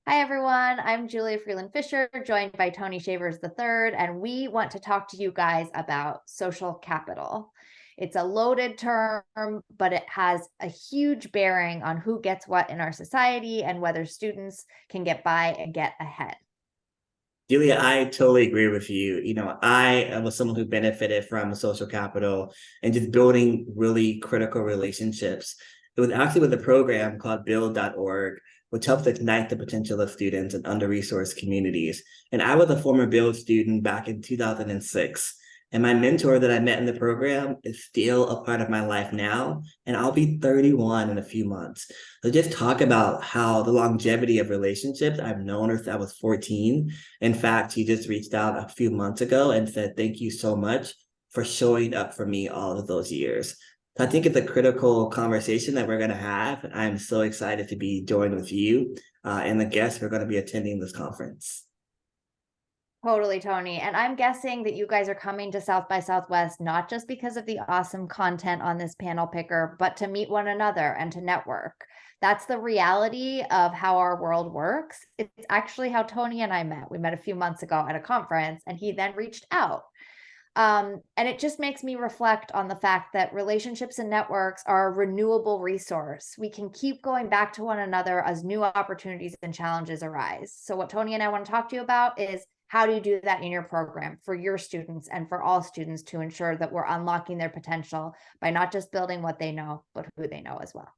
Hi, everyone. I'm Julia Freeland Fisher, joined by Tony Shavers III, and we want to talk to you guys about social capital. It's a loaded term, but it has a huge bearing on who gets what in our society and whether students can get by and get ahead. Julia, I totally agree with you. I was someone who benefited from social capital and just building really critical relationships. It was actually with a program called build.org, which helps ignite the potential of students in under-resourced communities. And I was a former Build student back in 2006. And my mentor that I met in the program is still a part of my life now. And I'll be 31 in a few months. So just talk about how the longevity of relationships I've known her since I was 14. In fact, he just reached out a few months ago and said, "Thank you so much for showing up for me all of those years." So I think it's a critical conversation that we're going to have. I'm so excited to be joined with you and the guests who are going to be attending this conference. Totally, Tony. And I'm guessing that you guys are coming to South by Southwest not just because of the awesome content on this panel picker, but to meet one another and to network. That's the reality of how our world works. It's actually how Tony and I met. We met a few months ago at a conference, and he then reached out. And it just makes me reflect on the fact that relationships and networks are a renewable resource. We can keep going back to one another as new opportunities and challenges arise. So what Tony and I want to talk to you about is how do you do that in your program for your students and for all students to ensure that we're unlocking their potential by not just building what they know, but who they know as well.